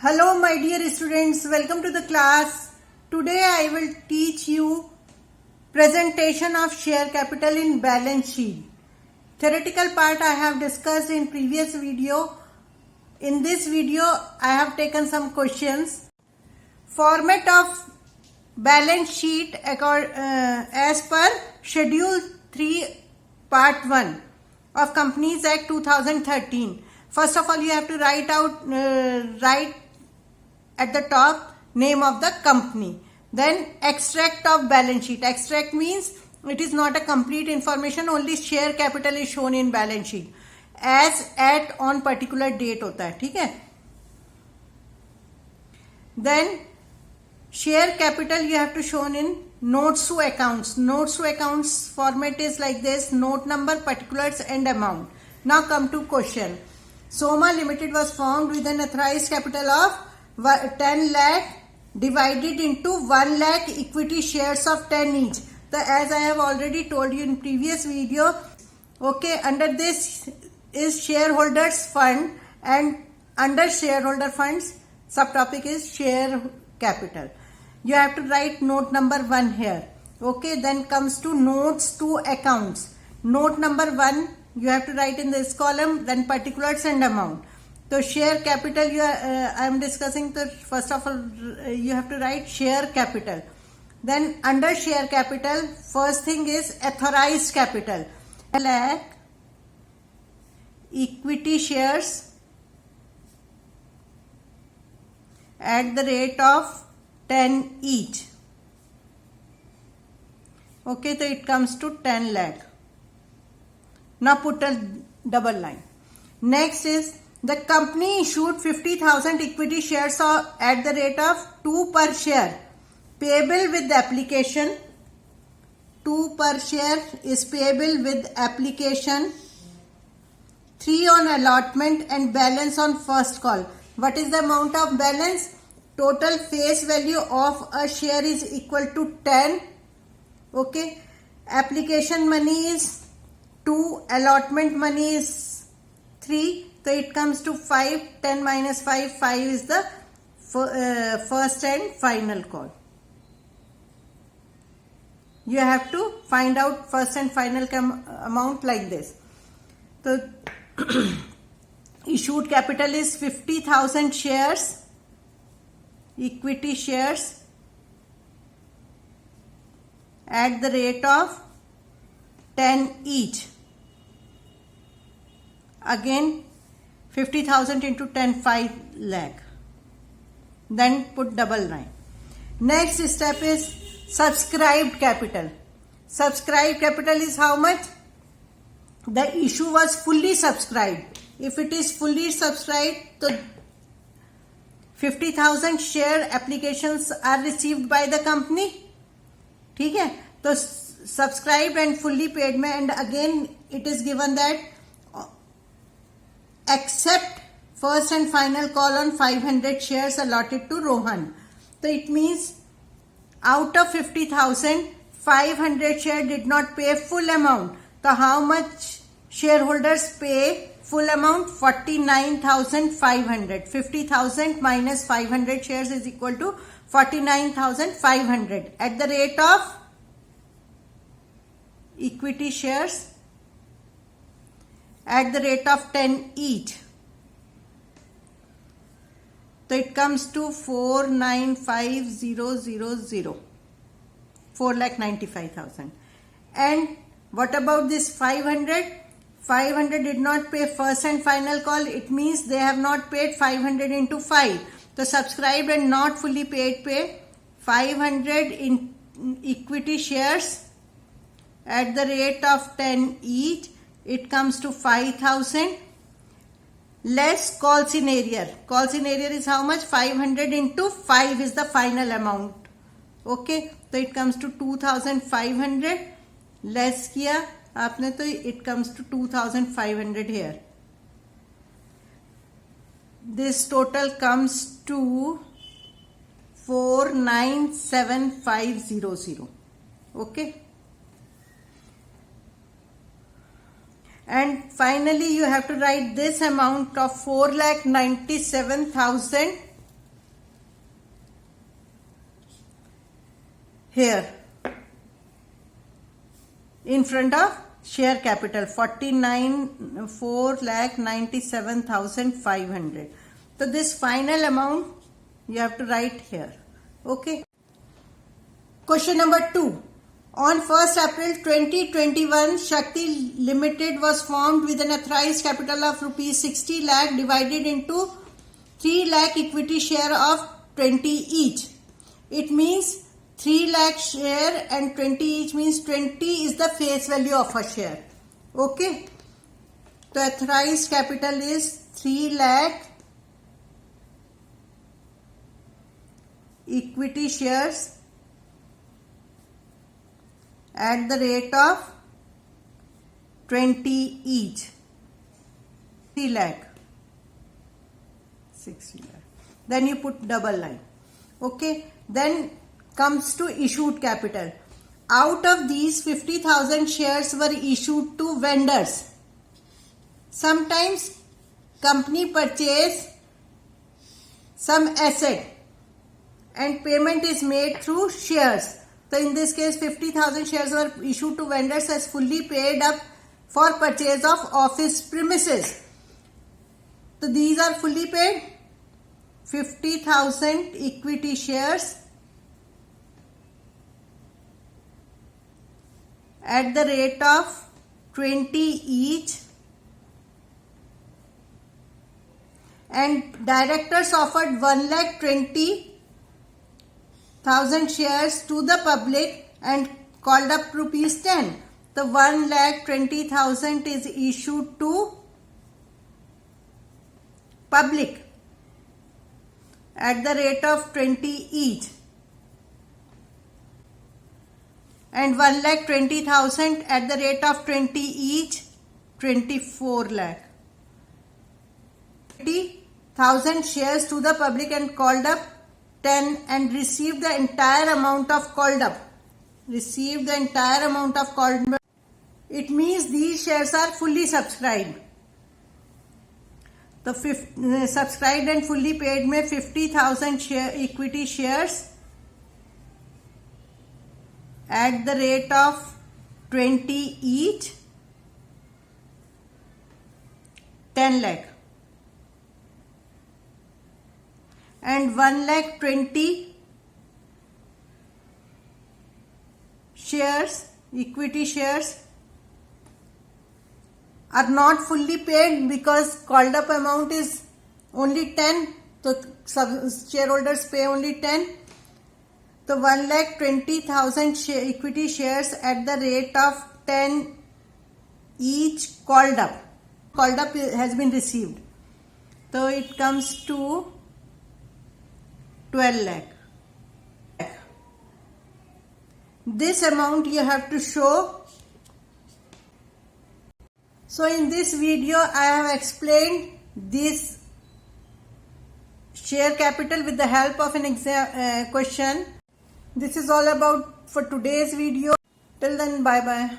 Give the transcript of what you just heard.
Hello my dear students, welcome to the class. Today I will teach you presentation of share capital in balance sheet. Theoretical part I have discussed in previous video. In this video I have taken some questions. Format of balance sheet as per Schedule 3 Part 1 of Companies Act 2013. First of all you have to write at the top name of the company. Then extract of balance sheet. Extract means it is not a complete information, only share capital is shown in balance sheet as at on particular date होता है, ठीक है. Then share capital you have to shown in notes to accounts. Notes to accounts format is like this: note number, particulars and amount. Now come to question. Soma Limited was formed with an authorized capital of 10 lakh divided into 1 lakh equity shares of 10 each. So as I have already told you in previous video, okay, under this is shareholders fund, and under shareholder funds subtopic is share capital. You have to write note number 1 here. Okay, then comes to notes to accounts. Note number 1 you have to write in this column, then particulars and amount. So share capital I am discussing. So first of all you have to write share capital. Then under share capital first thing is authorized capital. Lakh equity shares at the rate of 10 each. Okay, so it comes to 10 lakh. Now put a double line. Next is the company issued 50,000 equity shares at the rate of 2 per share payable with application. 2 per share is payable with application. 3 on allotment and balance on first call. What is the amount of balance? Total face value of a share is equal to 10. Okay. Application money is 2. Allotment money is 3. So it comes to 5. 10 minus 5. 5 is the first and final call. You have to find out first and final amount like this. So issued capital is 50,000 shares, equity shares at the rate of 10 each. Again 50,000 into 10, 5 lakh. Then put double line. Next step is subscribed capital. Subscribed capital is how much? The issue was fully subscribed. If it is fully subscribed, so 50,000 share applications are received by the company. ठीक है? तो subscribed and fully paid में, and again it is given that accept first and final call on 500 shares allotted to Rohan. So it means out of 50,000, 500 share did not pay full amount. So how much shareholders pay full amount? 49,500. 50,000 minus 500 shares is equal to 49,500 at the rate of equity shares at the rate of 10 each. So it comes to 495,000. 4,95,000. And what about this 500? 500 did not pay first and final call. It means they have not paid 500 into 5. So subscribed and not fully paid pay 500 in equity shares at the rate of 10 each. It comes to 5,000 less calls in arrear. Calls in arrear is how much? 500 into 5 is the final amount. Okay, so it comes to 2,500 less किया आपने, तो it comes to 2,500 here. This total comes to 497,500. Okay. And finally you have to write this amount of 4,97,000 here in front of share capital 4,97,500. So this final amount you have to write here. Okay. Question number 2. On 1st April 2021, Shakti Limited was formed with an authorized capital of rupees 60 lakh divided into 3 lakh equity share of 20 each. It means 3 lakh share and 20 each means 20 is the face value of a share. Okay. The authorized capital is 3 lakh. Equity shares at the rate of 20 each. 3 lakh. 60 lakh. Then you put double line. Okay. Then comes to issued capital. Out of these, 50,000 shares were issued to vendors. Sometimes company purchase some asset and payment is made through shares. So in this case, 50,000 shares were issued to vendors as fully paid up for purchase of office premises. So these are fully paid. 50,000 equity shares at the rate of 20 each, and directors offered 1,20,000 shares to the public and called up rupees 10. The 1,20,000 is issued to public at the rate of 20 each, and 1,20,000 at the rate of 20 each, 24 lakh. 20,000 shares to the public and called up 10 and received the entire amount of called up. Received the entire amount of called up. It means these shares are fully subscribed. The subscribed and fully paid में 50,000 share equity shares at the rate of 20 each, 10 lakh, and 1,20,000 shares, equity shares, are not fully paid because called up amount is only 10. So shareholders pay only 10. So 1,20,000 equity shares at the rate of 10 each called up. Called up has been received. So it comes to 12 lakh. This amount you have to show. So in this video I have explained this share capital with the help of an exam question. This is all about for today's video. Till then, bye bye.